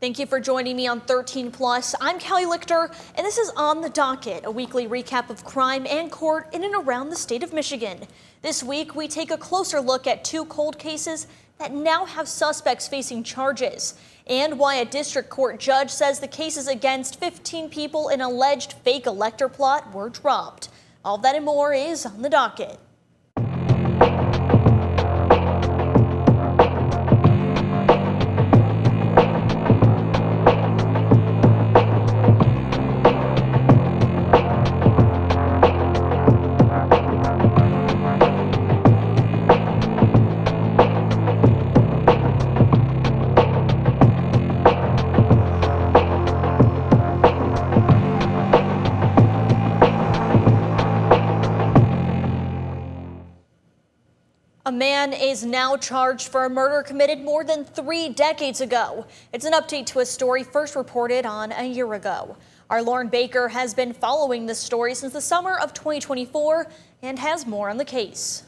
Thank you for joining me on 13 Plus. I'm Cali Lichter, and this is On the Docket, a weekly recap of crime and court in and around the state of Michigan. This week, we take a closer look at two cold cases that now have suspects facing charges, and why a district court judge says the cases against 15 people in an alleged fake elector plot were dropped. All that and more is on the docket. A man is now charged for a murder committed more than 3 decades ago. It's an update to a story first reported on a year ago. Our Lauren Baker has been following this story since the summer of 2024 and has more on the case.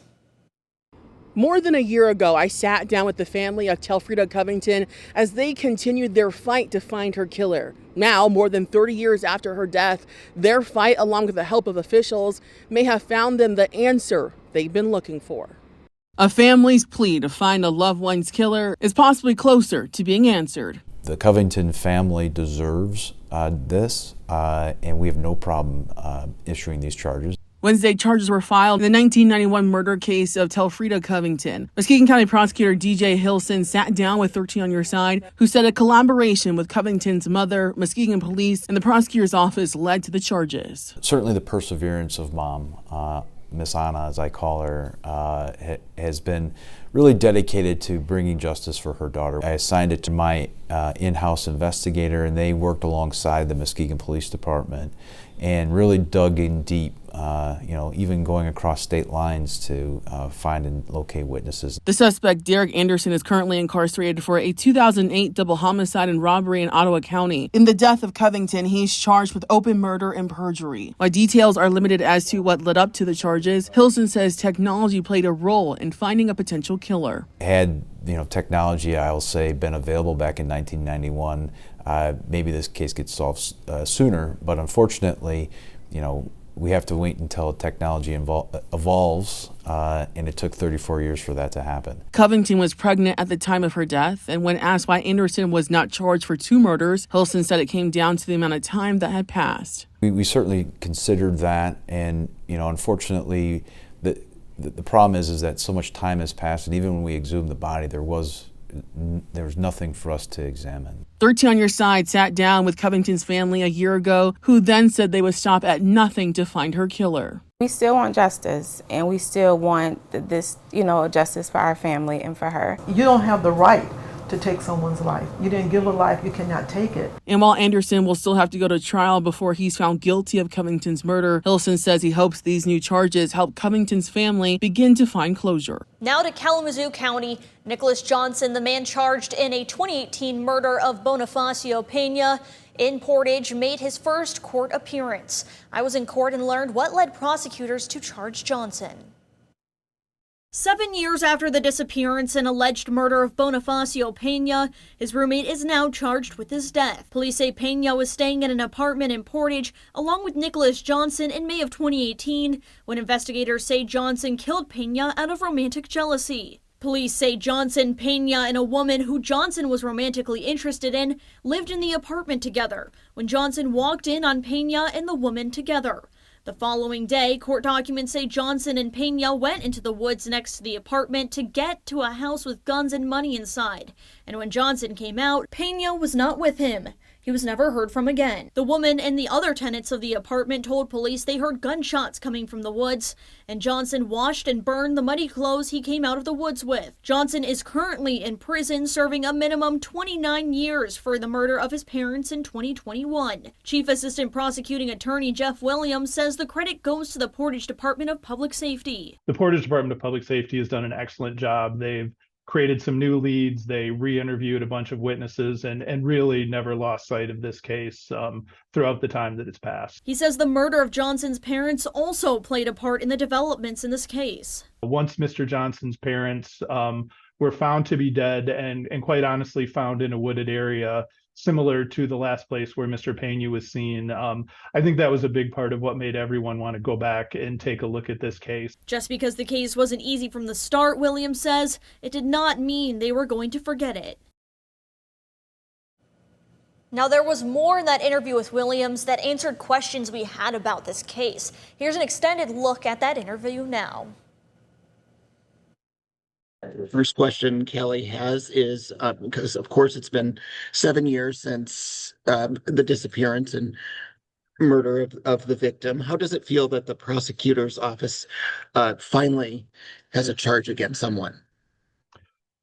More than a year ago, I sat down with the family of Telfreda Covington as they continued their fight to find her killer. Now, more than 30 years after her death, their fight, along with the help of officials, may have found them the answer they've been looking for. A family's plea to find a loved one's killer is possibly closer to being answered. The Covington family deserves this, and we have no problem issuing these charges. Wednesday, charges were filed in the 1991 murder case of Telfreda Covington. Muskegon County Prosecutor DJ Hilson sat down with 13 on Your Side, who said a collaboration with Covington's mother, Muskegon police, and the prosecutor's office led to the charges. Certainly the perseverance of Mom, Miss Anna, as I call her, has been really dedicated to bringing justice for her daughter. I assigned it to my in-house investigator, and they worked alongside the Muskegon Police Department and really dug in deep, even going across state lines to find and locate witnesses. The suspect, Derek Anderson, is currently incarcerated for a 2008 double homicide and robbery in Ottawa County. In the death of Covington, he's charged with open murder and perjury. While details are limited as to what led up to the charges, Hilson says technology played a role in finding a potential killer. Had technology, I'll say, been available back in 1991, maybe this case gets solved sooner, but unfortunately, we have to wait until technology evolves, and it took 34 years for that to happen. Covington was pregnant at the time of her death, and when asked why Anderson was not charged for 2 murders, Hilson said it came down to the amount of time that had passed. We certainly considered that, and unfortunately, the problem is that so much time has passed, and even when we exhumed the body, there was nothing for us to examine. 13 on Your Side sat down with Covington's family a year ago, who then said they would stop at nothing to find her killer. We still want justice, and we still want this, justice for our family and for her. You don't have the right to take someone's life. You didn't give a life, you cannot take it. And while Anderson will still have to go to trial before he's found guilty of Covington's murder, Hilson says he hopes these new charges help Covington's family begin to find closure. Now to Kalamazoo County. Nicholas Johnson, the man charged in a 2018 murder of Bonifacio Pena in Portage, made his first court appearance. I was in court and learned what led prosecutors to charge Johnson. 7 years after the disappearance and alleged murder of Bonifacio Pena, his roommate is now charged with his death. Police say Pena was staying in an apartment in Portage along with Nicholas Johnson in May of 2018, when investigators say Johnson killed Pena out of romantic jealousy. Police say Johnson, Pena, and a woman who Johnson was romantically interested in lived in the apartment together when Johnson walked in on Pena and the woman together. The following day, court documents say Johnson and Pena went into the woods next to the apartment to get to a house with guns and money inside. And when Johnson came out, Pena was not with him. He was never heard from again. The woman and the other tenants of the apartment told police they heard gunshots coming from the woods, and Johnson washed and burned the muddy clothes he came out of the woods with. Johnson is currently in prison, serving a minimum 29 years for the murder of his parents in 2021. Chief Assistant Prosecuting Attorney Jeff Williams says the credit goes to the Portage Department of Public Safety. The Portage Department of Public Safety has done an excellent job. They've created some new leads. They re-interviewed a bunch of witnesses and really never lost sight of this case throughout the time that it's passed. He says the murder of Johnson's parents also played a part in the developments in this case. Once Mr. Johnson's parents were found to be dead and quite honestly found in a wooded area similar to the last place where Mr. Pena was seen. I think that was a big part of what made everyone want to go back and take a look at this case. Just because the case wasn't easy from the start, Williams says, it did not mean they were going to forget it. Now, there was more in that interview with Williams that answered questions we had about this case. Here's an extended look at that interview now. First question Cali has is because, of course, it's been 7 years since the disappearance and murder of the victim. How does it feel that the prosecutor's office finally has a charge against someone?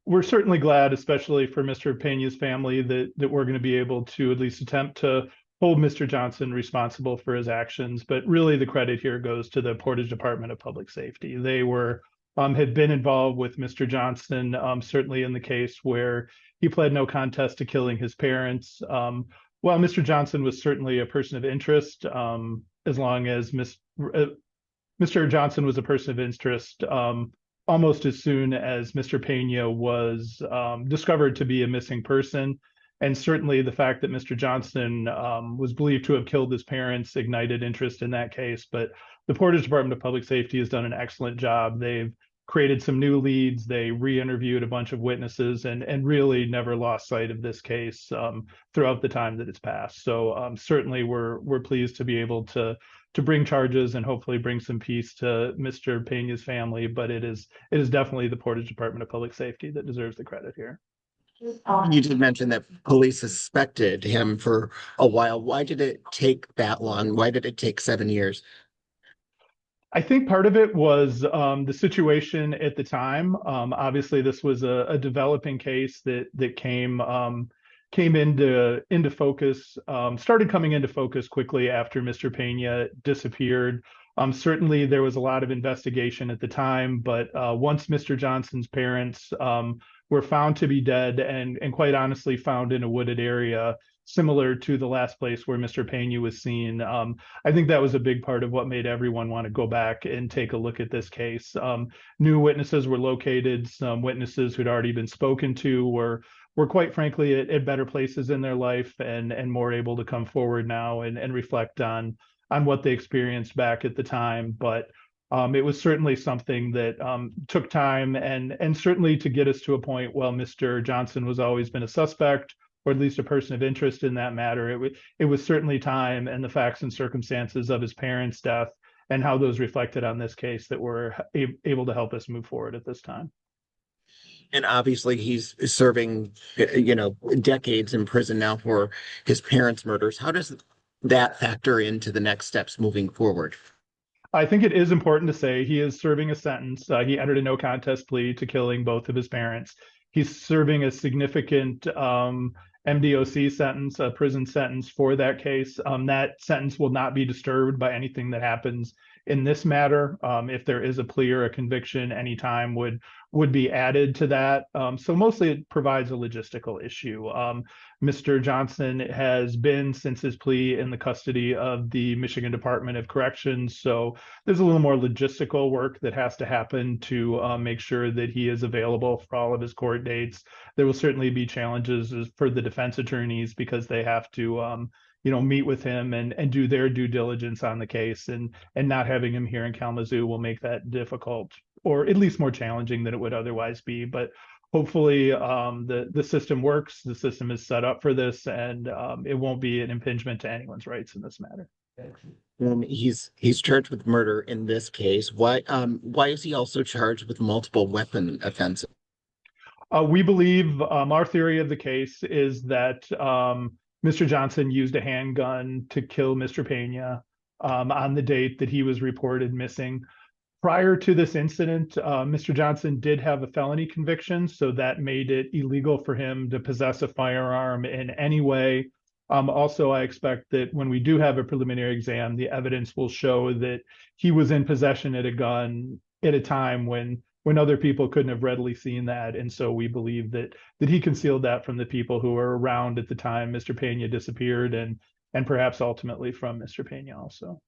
We're certainly glad, especially for Mr. Pena's family, that we're going to be able to at least attempt to hold Mr. Johnson responsible for his actions. But really, the credit here goes to the Portage Department of Public Safety. They had been involved with Mr. Johnson, certainly in the case where he pled no contest to killing his parents. While Mr. Johnson was certainly a person of interest, as long as Mr. Johnson was a person of interest, almost as soon as Mr. Pena was discovered to be a missing person. And certainly the fact that Mr. Johnson was believed to have killed his parents ignited interest in that case. But the Portage Department of Public Safety has done an excellent job. They've created some new leads. They re-interviewed a bunch of witnesses and really never lost sight of this case throughout the time that it's passed. So certainly we're pleased to be able to bring charges and hopefully bring some peace to Mr. Pena's family. But it is definitely the Portage Department of Public Safety that deserves the credit here. You did mention that police suspected him for a while. Why did it take that long? Why did it take 7 years? I think part of it was the situation at the time. Obviously, this was a developing case that came into focus, started coming into focus quickly after Mr. Pena disappeared. Certainly, there was a lot of investigation at the time, but once Mr. Johnson's parents were found to be dead and quite honestly found in a wooded area similar to the last place where Mr. Pena was seen, I think that was a big part of what made everyone want to go back and take a look at this case. New witnesses were located. Some witnesses who'd already been spoken to were quite frankly at better places in their life and more able to come forward now and reflect on what they experienced back at the time. But it was certainly something that took time and certainly to get us to a point, well, Mr. Johnson was always been a suspect, or at least a person of interest in that matter. It was certainly time and the facts and circumstances of his parents' death and how those reflected on this case that were able to help us move forward at this time. And obviously he's serving, decades in prison now for his parents' murders. How does that factor into the next steps moving forward? I think it is important to say he is serving a sentence. He entered a no contest plea to killing both of his parents. He's serving a significant MDOC sentence, a prison sentence for that case. That sentence will not be disturbed by anything that happens in this matter. If there is a plea or a conviction, any time would be added to that. So mostly it provides a logistical issue. Mr. Johnson has been since his plea in the custody of the Michigan Department of Corrections. So there's a little more logistical work that has to happen to make sure that he is available for all of his court dates. There will certainly be challenges for the defense attorneys because they have to meet with him and do their due diligence on the case, and not having him here in Kalamazoo will make that difficult, or at least more challenging than it would otherwise be. But hopefully the system works, the system is set up for this, and it won't be an impingement to anyone's rights in this matter. He's charged with murder in this case. Why is he also charged with multiple weapon offenses? We believe our theory of the case is that Mr. Johnson used a handgun to kill Mr. Pena on the date that he was reported missing. Prior to this incident, Mr. Johnson did have a felony conviction, so that made it illegal for him to possess a firearm in any way. Also, I expect that when we do have a preliminary exam, the evidence will show that he was in possession of a gun at a time when other people couldn't have readily seen that. And so we believe that he concealed that from the people who were around at the time Mr. Pena disappeared, and perhaps ultimately from Mr. Pena also.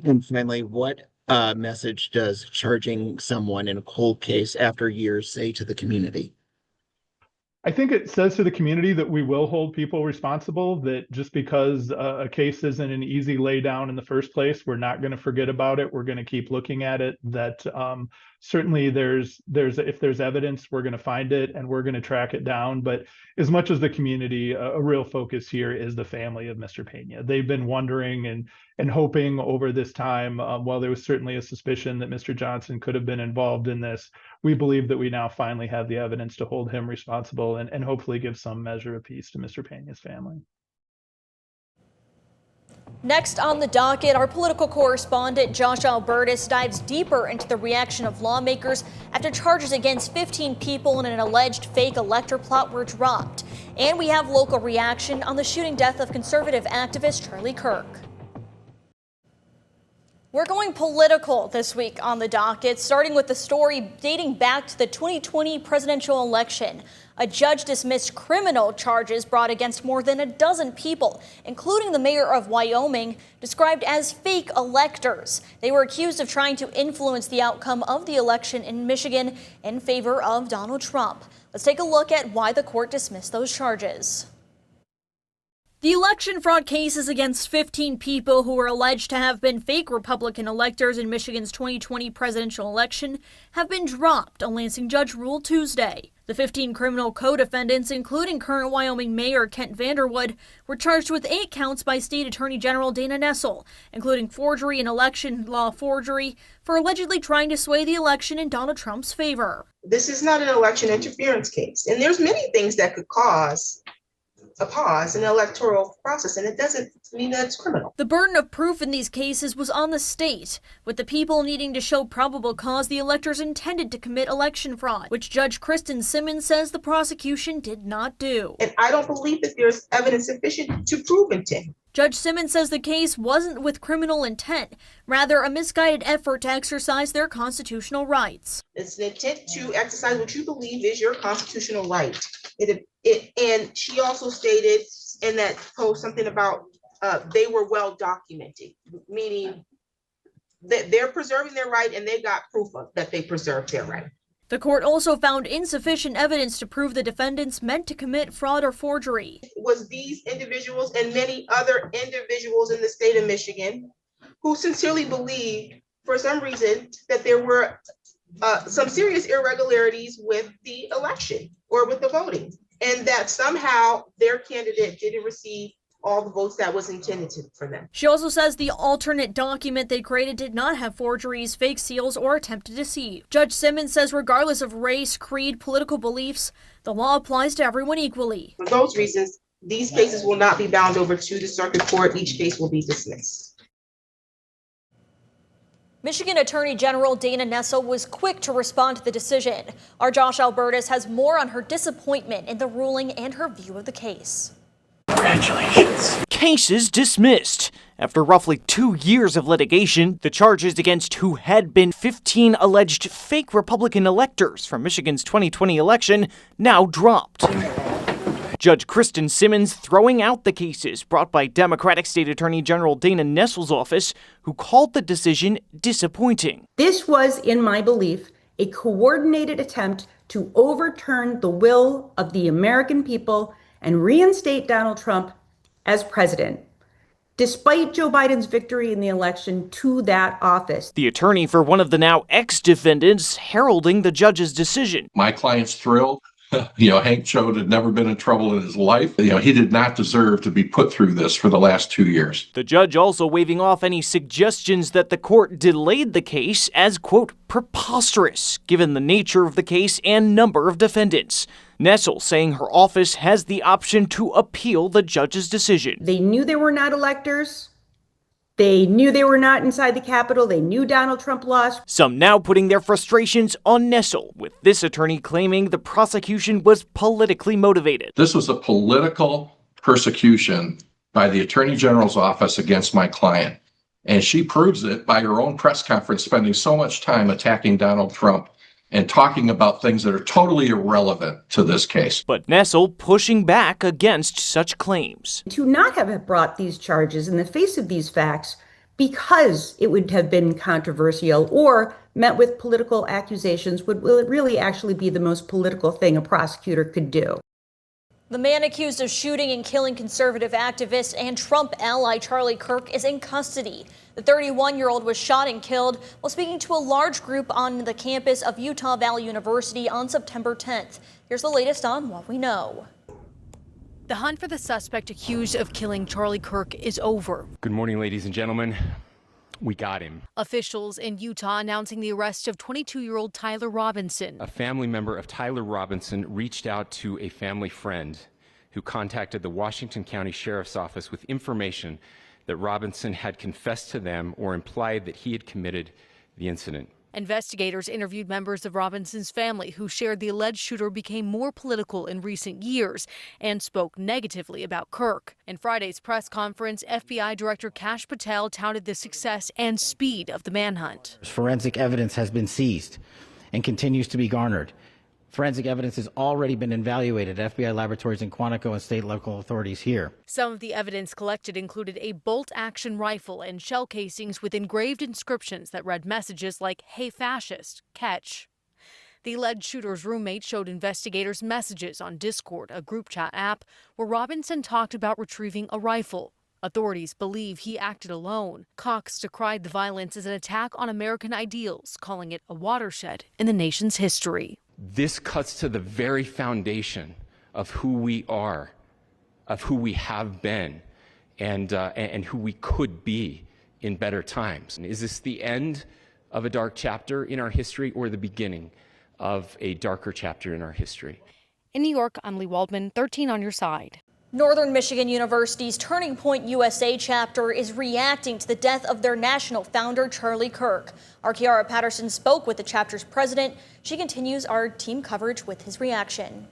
And finally, what message does charging someone in a cold case after years say to the community? I think it says to the community that we will hold people responsible, that just because a case isn't an easy lay down in the first place, we're not going to forget about it. We're going to keep looking at it. That certainly if there's evidence, we're going to find it and we're going to track it down. But as much as the community, a real focus here is the family of Mr. Pena. They've been wondering and hoping over this time, while there was certainly a suspicion that Mr. Johnson could have been involved in this, we believe that we now finally have the evidence to hold him responsible and hopefully give some measure of peace to Mr. Pena's family. Next on the docket, our political correspondent Josh Albertus dives deeper into the reaction of lawmakers after charges against 15 people in an alleged fake elector plot were dropped. And we have local reaction on the shooting death of conservative activist Charlie Kirk. We're going political this week on the docket, starting with the story dating back to the 2020 presidential election. A judge dismissed criminal charges brought against more than a dozen people, including the mayor of Wyoming, described as fake electors. They were accused of trying to influence the outcome of the election in Michigan in favor of Donald Trump. Let's take a look at why the court dismissed those charges. The election fraud cases against 15 people who were alleged to have been fake Republican electors in Michigan's 2020 presidential election have been dropped, a Lansing judge ruled Tuesday. The 15 criminal co-defendants, including current Wyoming Mayor Kent Vanderwood, were charged with 8 counts by State Attorney General Dana Nessel, including forgery and election law forgery, for allegedly trying to sway the election in Donald Trump's favor. This is not an election interference case, and there's many things that could cause a pause in the electoral process, and it doesn't mean that it's criminal. The burden of proof in these cases was on the state, with the people needing to show probable cause the electors intended to commit election fraud, which Judge Kristen Simmons says the prosecution did not do. And I don't believe that there's evidence sufficient to prove intent. Judge Simmons says the case wasn't with criminal intent, rather a misguided effort to exercise their constitutional rights. It's an intent to exercise what you believe is your constitutional right. And she also stated in that post something about they were well documented, meaning that they're preserving their right and they got proof of that they preserved their right. The court also found insufficient evidence to prove the defendants meant to commit fraud or forgery. It was these individuals and many other individuals in the state of Michigan who sincerely believed, for some reason, that there were some serious irregularities with the election or with the voting, and that somehow their candidate didn't receive all the votes that was intended for them. She also says the alternate document they created did not have forgeries, fake seals, or attempt to deceive. Judge Simmons says regardless of race, creed, political beliefs, the law applies to everyone equally. For those reasons, these cases will not be bound over to the circuit court. Each case will be dismissed. Michigan Attorney General Dana Nessel was quick to respond to the decision. Our Josh Albertus has more on her disappointment in the ruling and her view of the case. Congratulations. Cases dismissed. After roughly 2 years of litigation, the charges against who had been 15 alleged fake Republican electors from Michigan's 2020 election now dropped. Judge Kristen Simmons throwing out the cases brought by Democratic State Attorney General Dana Nessel's office, who called the decision disappointing. This was, in my belief, a coordinated attempt to overturn the will of the American people and reinstate Donald Trump as president, despite Joe Biden's victory in the election to that office. The attorney for one of the now ex-defendants heralding the judge's decision. My client's thrilled. Hank Choate had never been in trouble in his life. He did not deserve to be put through this for the last 2 years. The judge also waving off any suggestions that the court delayed the case as, quote, preposterous, given the nature of the case and number of defendants. Nessel saying her office has the option to appeal the judge's decision. They knew they were not electors. They knew they were not inside the Capitol. They knew Donald Trump lost. Some now putting their frustrations on Nessel, with this attorney claiming the prosecution was politically motivated. This was a political persecution by the Attorney General's office against my client. And she proves it by her own press conference, spending so much time attacking Donald Trump and talking about things that are totally irrelevant to this case. But Nessel pushing back against such claims. To not have brought these charges in the face of these facts because it would have been controversial or met with political accusations would really actually be the most political thing a prosecutor could do. The man accused of shooting and killing conservative activist and Trump ally Charlie Kirk is in custody. The 31-year-old was shot and killed while speaking to a large group on the campus of Utah Valley University on September 10th. Here's the latest on what we know. The hunt for the suspect accused of killing Charlie Kirk is over. Good morning, ladies and gentlemen. We got him. Officials in Utah announcing the arrest of 22-year-old Tyler Robinson. A family member of Tyler Robinson reached out to a family friend who contacted the Washington County Sheriff's Office with information that Robinson had confessed to them or implied that he had committed the incident. Investigators interviewed members of Robinson's family who shared the alleged shooter became more political in recent years and spoke negatively about Kirk. In Friday's press conference, FBI Director Kash Patel touted the success and speed of the manhunt. Forensic evidence has been seized and continues to be garnered. Forensic evidence has already been evaluated at FBI laboratories in Quantico and state local authorities here. Some of the evidence collected included a bolt-action rifle and shell casings with engraved inscriptions that read messages like, "Hey fascist, catch." The alleged shooter's roommate showed investigators messages on Discord, a group chat app, where Robinson talked about retrieving a rifle. Authorities believe he acted alone. Cox decried the violence as an attack on American ideals, calling it a watershed in the nation's history. This cuts to the very foundation of who we are, of who we have been, and who we could be in better times. Is this the end of a dark chapter in our history or the beginning of a darker chapter in our history? In New York, I'm Lee Waldman, 13 on your side. Northern Michigan University's Turning Point USA chapter is reacting to the death of their national founder, Charlie Kirk. Our Kiara Patterson spoke with the chapter's president. She continues our team coverage with his reaction.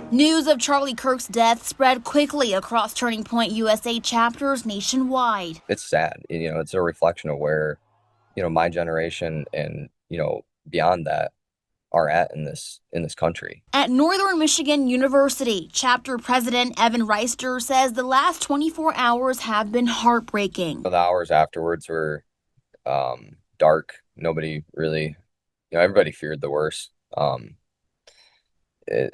News of Charlie Kirk's death spread quickly across Turning Point USA chapters nationwide. It's sad. It's a reflection of where my generation and, beyond that are at in this country. At Northern Michigan University, chapter president Evan Reister says the last 24 hours have been heartbreaking. The hours afterwards were dark. Nobody really, everybody feared the worst.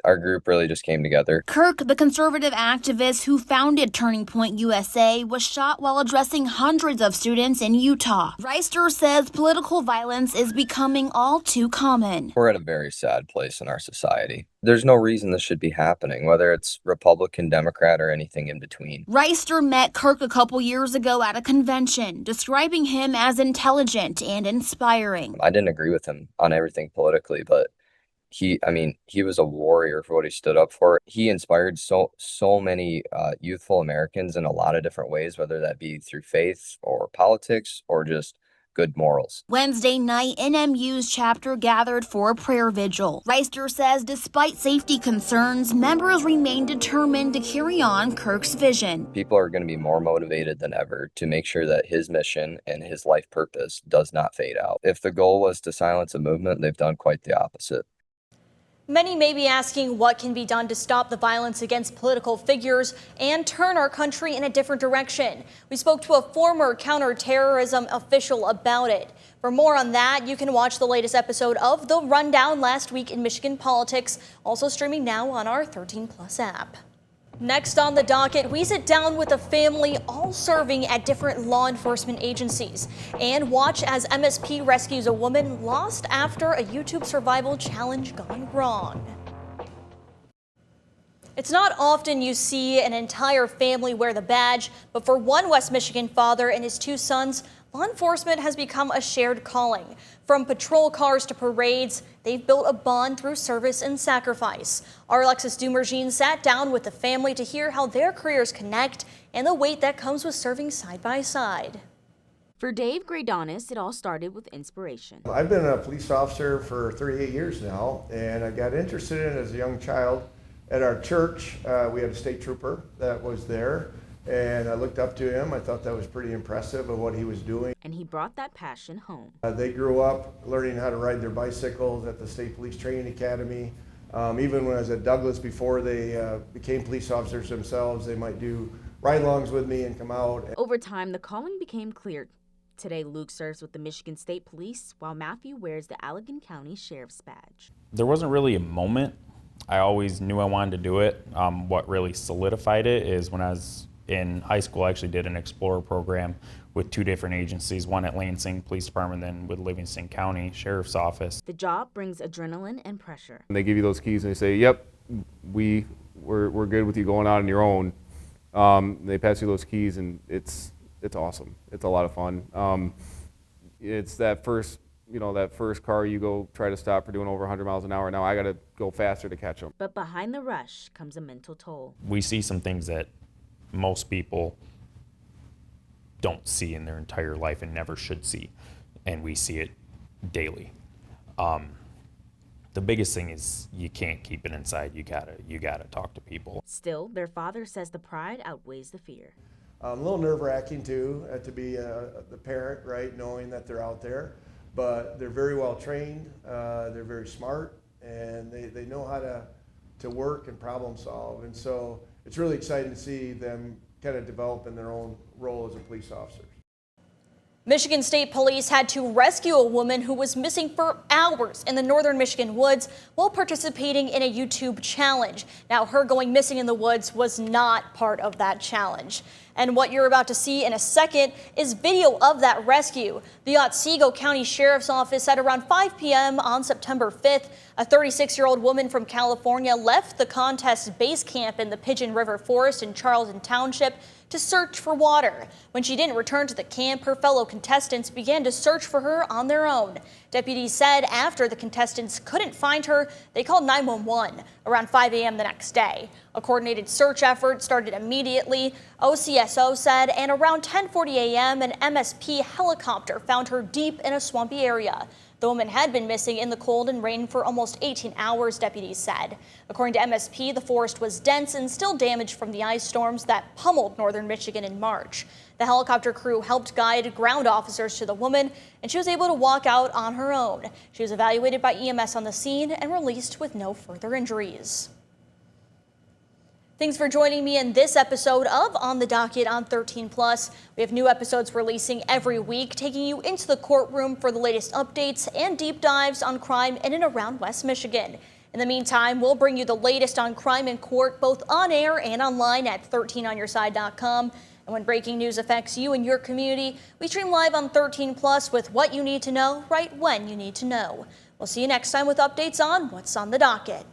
Our group really just came together. Kirk, the conservative activist who founded Turning Point USA, was shot while addressing hundreds of students in Utah. Reister says political violence is becoming all too common. We're at a very sad place in our society. There's no reason this should be happening, whether it's Republican, Democrat, or anything in between. Reister met Kirk a couple years ago at a convention, describing him as intelligent and inspiring. I didn't agree with him on everything politically, but he was a warrior for what he stood up for. He inspired so many youthful Americans in a lot of different ways, whether that be through faith or politics or just good morals. Wednesday night, NMU's chapter gathered for a prayer vigil. Reister says despite safety concerns, members remain determined to carry on Kirk's vision. People are going to be more motivated than ever to make sure that his mission and his life purpose does not fade out. If the goal was to silence a movement, they've done quite the opposite. Many may be asking what can be done to stop the violence against political figures and turn our country in a different direction. We spoke to a former counterterrorism official about it. For more on that, you can watch the latest episode of The Rundown Last Week in Michigan Politics, also streaming now on our 13 Plus app. Next on the docket, we sit down with a family all serving at different law enforcement agencies and watch as MSP rescues a woman lost after a YouTube survival challenge gone wrong. It's not often you see an entire family wear the badge, but for one West Michigan father and his two sons, law enforcement has become a shared calling. From patrol cars to parades, they've built a bond through service and sacrifice. Our Alexis Dumergine sat down with the family to hear how their careers connect and the weight that comes with serving side by side. For Dave Graydonis, it all started with inspiration. I've been a police officer for 38 years now, and I got interested in it as a young child. At our church, we had a state trooper that was there, And I looked up to him. I thought that was pretty impressive of what he was doing. And he brought that passion home. They grew up learning how to ride their bicycles at the State Police Training Academy. Even when I was at Douglas, before they became police officers themselves, they might do ride-alongs with me and come out. Over time, the calling became clear. Today, Luke serves with the Michigan State Police, while Matthew wears the Allegan County Sheriff's Badge. There wasn't really a moment. I always knew I wanted to do it. What really solidified it is when I was in high school, I actually did an Explorer program with 2 different agencies, one at Lansing Police Department, then with Livingston County Sheriff's Office. The job brings adrenaline and pressure. And they give you those keys and they say, yep, we're good with you going out on your own. They pass you those keys and it's awesome. It's a lot of fun. It's that first car you go try to stop for doing over 100 miles an hour. Now I got to go faster to catch them. But behind the rush comes a mental toll. We see some things that most people don't see in their entire life and never should see, and we see it daily. The biggest thing is you can't keep it inside. You gotta talk to people. Still, their father says the pride outweighs the fear. A little nerve-wracking too, to be the parent, right, knowing that they're out there. But they're very well trained, they're very smart, and they know how to work and problem solve. And so it's really exciting to see them kind of develop in their own role as a police officer. Michigan State Police had to rescue a woman who was missing for hours in the northern Michigan woods while participating in a YouTube challenge. Now, her going missing in the woods was not part of that challenge. And what you're about to see in a second is video of that rescue. The Otsego County Sheriff's Office said around 5 p.m. on September 5th, a 36-year-old woman from California left the contest base camp in the Pigeon River Forest in Charlton Township to search for water. When she didn't return to the camp, her fellow contestants began to search for her on their own. Deputies said after the contestants couldn't find her, they called 911 around 5 a.m. the next day. A coordinated search effort started immediately, OCSO said, and around 10:40 a.m. an MSP helicopter found her deep in a swampy area. The woman had been missing in the cold and rain for almost 18 hours, deputies said. According to MSP, the forest was dense and still damaged from the ice storms that pummeled northern Michigan in March. The helicopter crew helped guide ground officers to the woman, and she was able to walk out on her own. She was evaluated by EMS on the scene and released with no further injuries. Thanks for joining me in this episode of On the Docket on 13+. We have new episodes releasing every week, taking you into the courtroom for the latest updates and deep dives on crime in and around West Michigan. In the meantime, we'll bring you the latest on crime in court, both on air and online at 13onyourside.com. And when breaking news affects you and your community, we stream live on 13+ with what you need to know right when you need to know. We'll see you next time with updates on What's on the Docket.